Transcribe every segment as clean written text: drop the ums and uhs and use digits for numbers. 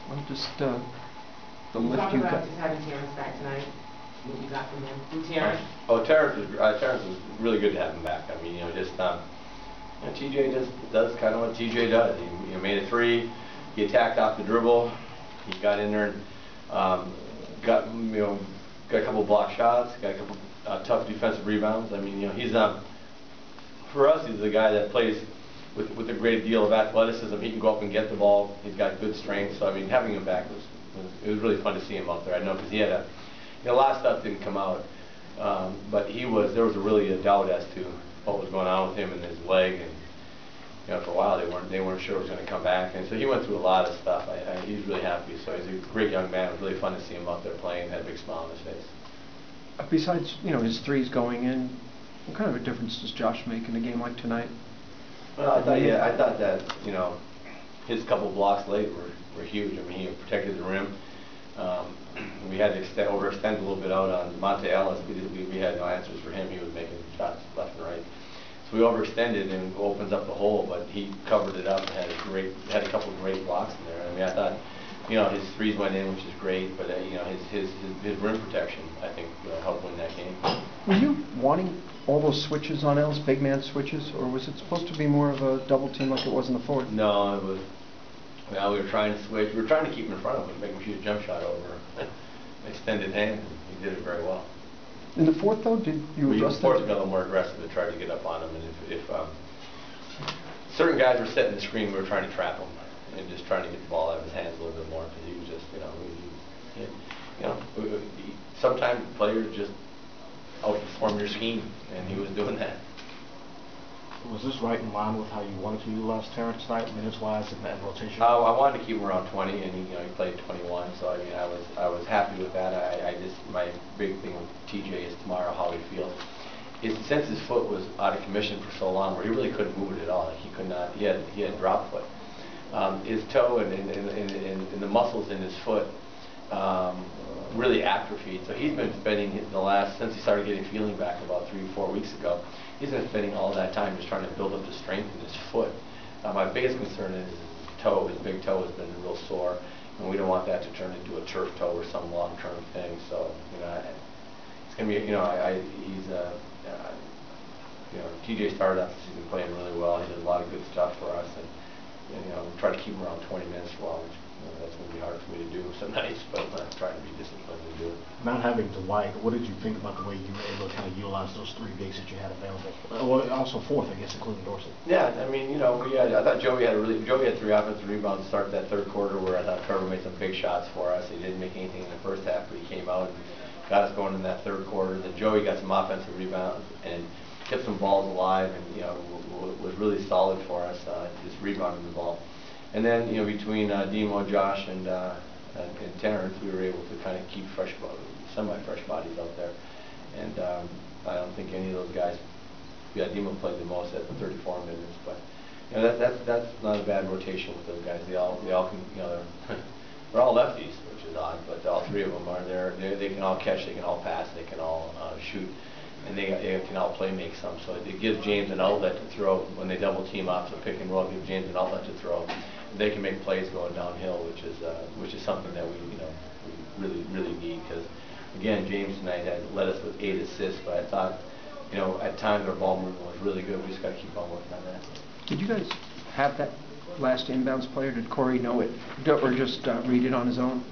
Well, just the lift Talk you about got. just having Terrence back tonight. What you got from him? From Terrence? Terrence was really good to have him back. I mean, just TJ does kind of what TJ does. He made a three. He attacked off the dribble. He got in there and got a couple of block shots. Got a couple tough defensive rebounds. I mean, he's for us, he's the guy that plays with a great deal of athleticism. He can go up and get the ball. He's got good strength. So I mean, having him back was really fun to see him out there. I know because he had a lot of stuff didn't come out, but there was really a doubt as to what was going on with him and his leg, and for a while they weren't sure it was going to come back, and so he went through a lot of stuff. He's really happy. So he's a great young man. It was really fun to see him out there playing. Had a big smile on his face. Besides, his threes going in, what kind of a difference does Josh make in a game like tonight? Well, I thought that his couple blocks late were huge. I mean, he protected the rim. We had to overextend a little bit out on McHale. We had no answers for him. He was making shots left and right. So we overextended and it opens up the hole, but he covered it up and had a couple of great blocks in there. I mean, I thought, his threes went in, which is great, but his rim protection, I think, helped win that game. Were you wanting all those switches on L's, big man switches, or was it supposed to be more of a double team like it was in the fourth? No, it was. Well, we were trying to switch. We were trying to keep him in front of him, make him shoot a jump shot over an extended hand. He did it very well. In the fourth, though, did you adjust that? We got a little more aggressive to try to get up on him, and if certain guys were setting the screen, we were trying to trap him and just trying to get the ball out of his hands a little bit more because he was just, sometimes players just outperform your scheme, and he was doing that. Was this right in line with how you wanted to utilize Terrence tonight, minutes-wise, and rotation? I wanted to keep him around 20, and he played 21. So I mean, I was happy with that. My big thing with TJ is tomorrow how he feels. Since his foot was out of commission for so long, where he really couldn't move it at all, like he could not. He had drop foot. His toe and the muscles in his foot really atrophied. So he's been spending since he started getting feeling back about 3 or 4 weeks ago. He's been spending all that time just trying to build up the strength in his foot. My biggest concern is his toe. His big toe has been real sore, and we don't want that to turn into a turf toe or some long-term thing. So it's gonna be TJ started out the season playing really well. He did a lot of good stuff for us, and we try to keep him around 20 minutes for a while, which that's going to be hard for me to do some nights, but I'm trying to be disciplined and do it. Not having Dwight, what did you think about the way you were able to kind of utilize those three bigs that you had available? Well, also fourth, I guess, including Dorsey. Yeah, I mean, I thought Joey had 3 offensive rebounds to start that third quarter, where I thought Trevor made some big shots for us. He didn't make anything in the first half, but he came out and got us going in that third quarter. Then Joey got some offensive rebounds and kept some balls alive, and was really solid for us, just rebounding the ball. And then between Demo, Josh, and Terrence, we were able to kind of keep semi-fresh bodies out there. And I don't think any of those guys. Demo played the most at 34 minutes, but that's not a bad rotation with those guys. They all can they're all lefties, which is odd, but all 3 of them are there. They can all catch, they can all pass, they can all shoot. And they can all play make some, so it gives James an outlet to throw when they double team off the pick and roll. It gives James an outlet to throw. They can make plays going downhill, which is something that we really need, because again, James tonight led us with 8 assists, but I thought at times our ball movement was really good. We just got to keep on working on that. Did you guys have that last inbounds play, or did Corey know it, or just read it on his own?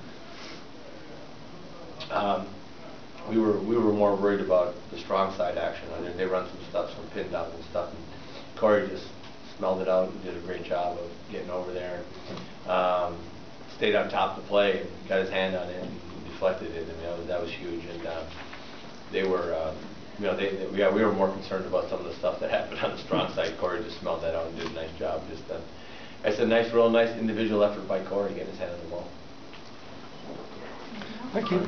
We were more worried about the strong side action. I mean, they run some stuff, some pin downs and stuff, and Corey just smelled it out and did a great job of getting over there. Stayed on top of the play and got his hand on it and deflected it. I mean, that was huge. And they were, we were more concerned about some of the stuff that happened on the strong side. Corey just smelled that out and did a nice job. It's a real nice individual effort by Corey to get his hand on the ball. Thank you.